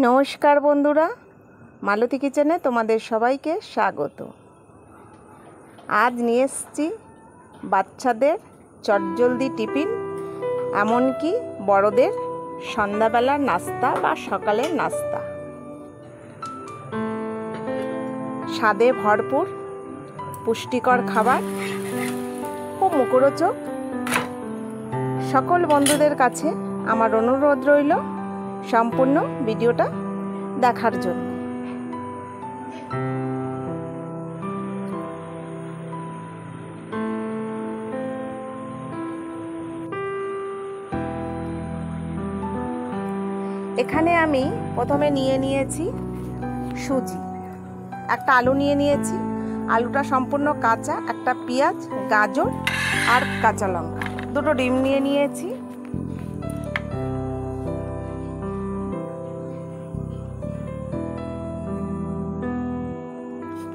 নমস্কার বন্ধুরা, মালতী কিচেনে তোমাদের সবাইকে স্বাগত। আজ নিয়ে এসেছি বাচ্চাদের চটজলদি টিফিন, এমনকি বড়দের সন্ধ্যাবেলার নাস্তা বা সকালের নাস্তা। স্বাদে ভরপুর পুষ্টিকর খাবার, খুব মুখরোচক। সকল বন্ধুদের কাছে আমার অনুরোধ রইল সম্পূর্ণ ভিডিওটা দেখার জন্য। এখানে আমি প্রথমে নিয়েছি সুজি, একটা আলু নিয়েছি। আলুটা সম্পূর্ণ কাঁচা, একটা পেঁয়াজ, গাজর আর কাঁচা লঙ্কা, দুটো ডিম নিয়েছি।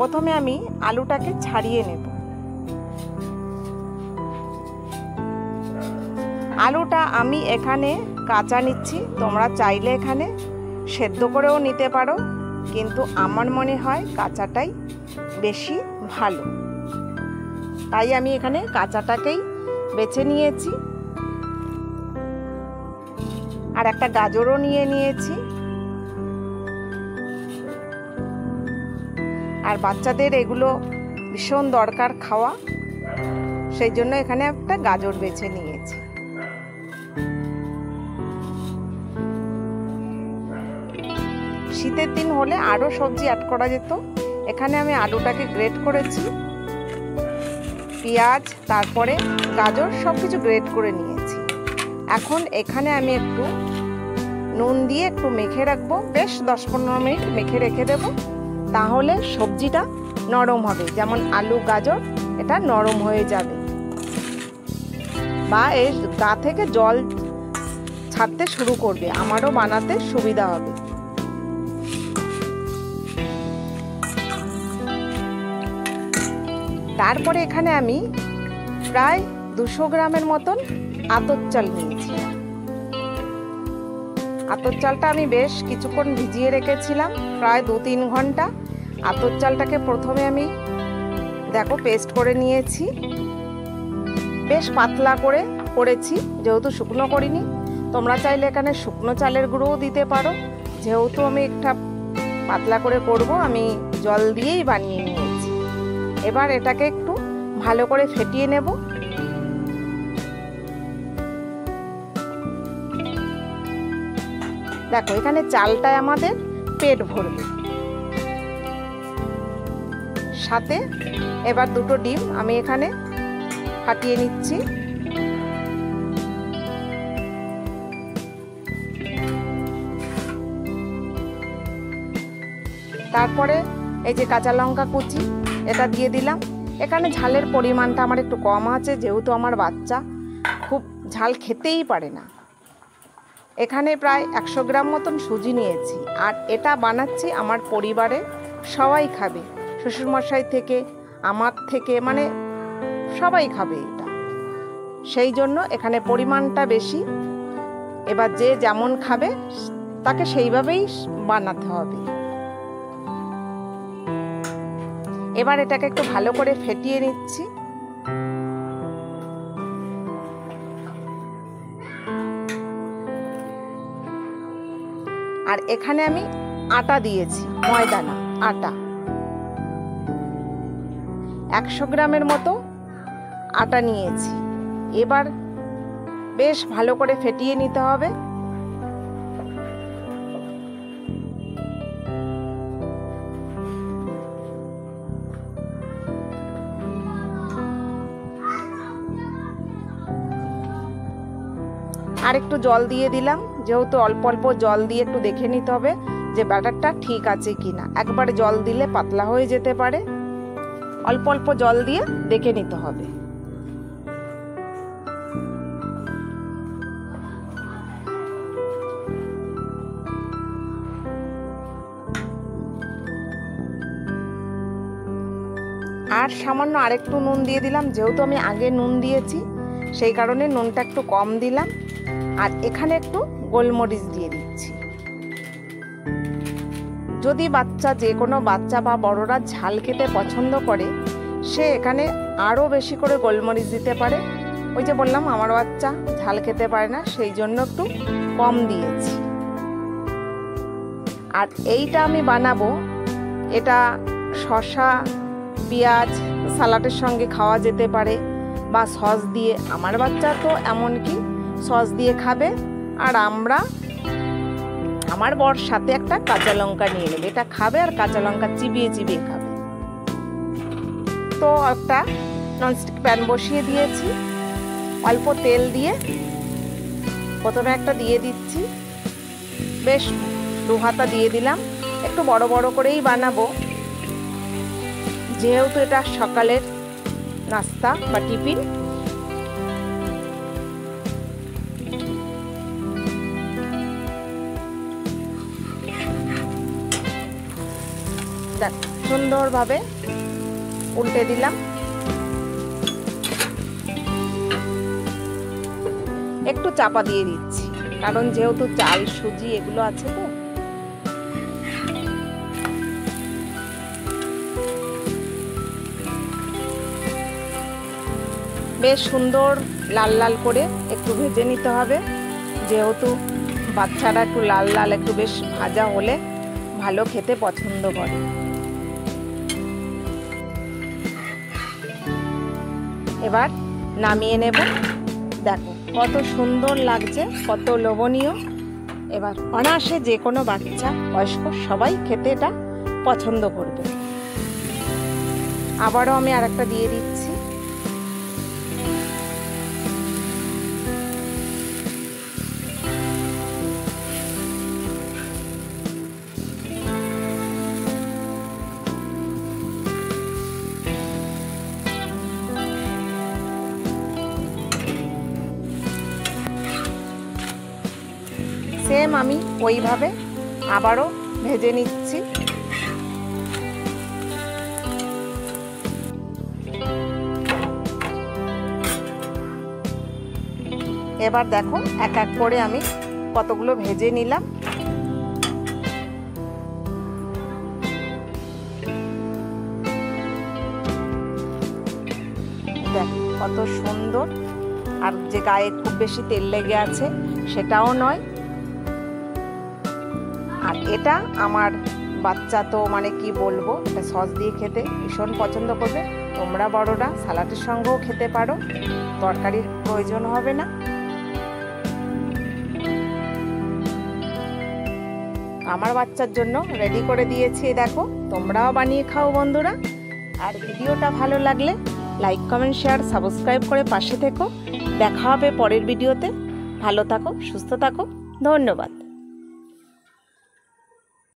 প্রথমে আমি আলুটাকে ছাড়িয়ে নেব। আলুটা আমি এখানে কাঁচা নিচ্ছি, তোমরা চাইলে এখানে সেদ্ধ করেও নিতে পারো, কিন্তু আমার মনে হয় কাঁচাটাই বেশি ভালো, তাই আমি এখানে কাঁচাটাকেই বেছে নিয়েছি। আর একটা গাজরও নিয়েছি। আর বাচ্চাদের এগুলো ভীষণ দরকার খাওয়া, সেই জন্য এখানে একটা গাজর বেছে নিয়েছি। শীতের দিন হলে আরও সবজি অ্যাড করা যেত। এখানে আমি আলুটাকে গ্রেট করেছি, পেঁয়াজ, তারপরে গাজর সব কিছু গ্রেট করে নিয়েছি। এখন এখানে আমি একটু নুন দিয়ে একটু মেখে রাখবো, বেশ 10-15 মিনিট মেখে রেখে দেবো, তাহলে সবজিটা নরম হবে। যেমন আলু গাজর এটা নরম হয়ে যাবে, বা এর গা থেকে জল ছাড়তে শুরু করবে, আমারও বানাতে সুবিধা হবে। তারপরে এখানে আমি প্রায় 200 গ্রামের মতন আতপ চাল নিয়েছি। আতপ চালটা আমি বেশ কিছুক্ষণ ভিজিয়ে রেখেছিলাম, প্রায় 2-3 ঘন্টা। আতপ চালটাকে প্রথমে আমি দেখো পেস্ট করে নিয়েছি, বেশ পাতলা করে করেছি, যেহেতু শুকনো করিনি। তোমরা চাইলে এখানে শুকনো চালের গুঁড়োও দিতে পারো, যেহেতু আমি একটা পাতলা করে করব, আমি জল দিয়েই বানিয়ে নিয়েছি। এবার এটাকে একটু ভালো করে ফেটিয়ে নেব। দেখো এখানে চালটায় আমাদের পেট ভরবে। সাথে এবার দুটো ডিম আমি এখানে ফাটিয়ে নিচ্ছি। তারপরে এই যে কাঁচা লঙ্কা কুচি, এটা দিয়ে দিলাম। এখানে ঝালের পরিমাণটা আমার একটু কম আছে, যেহেতু আমার বাচ্চা খুব ঝাল খেতেই পারে না। এখানে প্রায় 100 গ্রাম মতন সুজি নিয়েছি, আর এটা বানাচ্ছি আমার পরিবারে সবাই খাবে, শ্বশুরমশাই থেকে আমার থেকে, মানে সবাই খাবে এটা, সেই জন্য এখানে পরিমাণটা বেশি। এবার যে যেমন খাবে তাকে সেইভাবেই বানাতে হবে। এবার এটাকে একটু ভালো করে ফেটিয়ে নিচ্ছি। আর এখানে আমি আটা দিয়েছি, ময়দা না আটা। 100 গ্রামের মতো আটা নিয়েছি। এবার বেশ ভালো করে ফেটিয়ে নিতে হবে। আর একটু জল দিয়ে দিলাম, যেহেতু অল্প অল্প জল দিয়ে একটু দেখে নিতে হবে যে ব্যাটারটা ঠিক আছে কিনা। একবারে জল দিলে পাতলা হয়ে যেতে পারে, অল্প অল্প জল দিয়ে দেখে নিতে হবে। আর সামান্য আরেকটু নুন দিয়ে দিলাম, যেহেতু আমি আগে নুন দিয়েছি সেই কারণে নুনটা একটু কম দিলাম। আর এখানে একটু গোলমরিচ দিয়ে দিচ্ছি। যদি বাচ্চা, যে কোনো বাচ্চা বা বড়রা ঝাল খেতে পছন্দ করে, সে এখানে আরও বেশি করে গোলমরিচ দিতে পারে। ওই যে বললাম আমার বাচ্চা ঝাল খেতে পারে না, সেই জন্য একটু কম দিয়েছি। আর এইটা আমি বানাবো, এটা শসা, পেঁয়াজ সালাডের সঙ্গে খাওয়া যেতে পারে, বা সস দিয়ে। আমার বাচ্চা তো এমনকি সস দিয়ে খাবে, আর আমার বর সাথে একটা কাঁচা লঙ্কা নিয়ে নেবে, এটা খাবে আর কাঁচা লঙ্কা চিবিয়ে চিবিয়ে খাবে। তো একটা ননস্টিক প্যান বসিয়ে দিয়েছি, অল্প তেল দিয়ে প্রথমে একটা দিয়ে দিচ্ছি, বেশ 2 হাতা দিয়ে দিলাম। একটু বড় বড় করেই বানাবো, যেহেতু এটা সকালের নাস্তা বা টিফিন। দেখ, সুন্দরভাবে উল্টে দিলাম। একটু চাপা দিয়ে দিচ্ছি, কারণ যেহেতু চাল, সুজি এগুলো আছে তো। বেশ সুন্দর লাল লাল করে একটু ভেজে নিতে হবে, যেহেতু বাচ্চারা একটু লাল লাল, একটু বেশ ভাজা হলে ভালো খেতে পছন্দ করে। এবার নামিয়ে নেব। দেখো কত সুন্দর লাগছে, কত লোভনীয়। এবার অনায়াসে যে কোনো বাচ্চা, বয়স্ক সবাই খেতে এটা পছন্দ করবে। আবারও আমি আরেকটা দিয়ে দিচ্ছি। সেম আমি ওইভাবে আবারও ভেজে নিচ্ছি। এবার দেখো এক এক করে আমি কতগুলো ভেজে নিলাম। দেখ কত সুন্দর, আর যে গায়ে খুব বেশি তেল লেগে আছে সেটাও নয়। আর এটা আমার বাচ্চা তো মানে কি বলবো, এটা সস দিয়ে খেতে ভীষণ পছন্দ করবে। তোমরা বড়রা সালাডের সঙ্গেও খেতে পারো, তরকারির প্রয়োজন হবে না। আমার বাচ্চার জন্য রেডি করে দিয়েছি, দেখো তোমরাও বানিয়ে খাও বন্ধুরা। আর ভিডিওটা ভালো লাগলে লাইক, কমেন্ট, শেয়ার, সাবস্ক্রাইব করে পাশে থেকো। দেখা হবে পরের ভিডিওতে। ভালো থাকো, সুস্থ থাকো, ধন্যবাদ।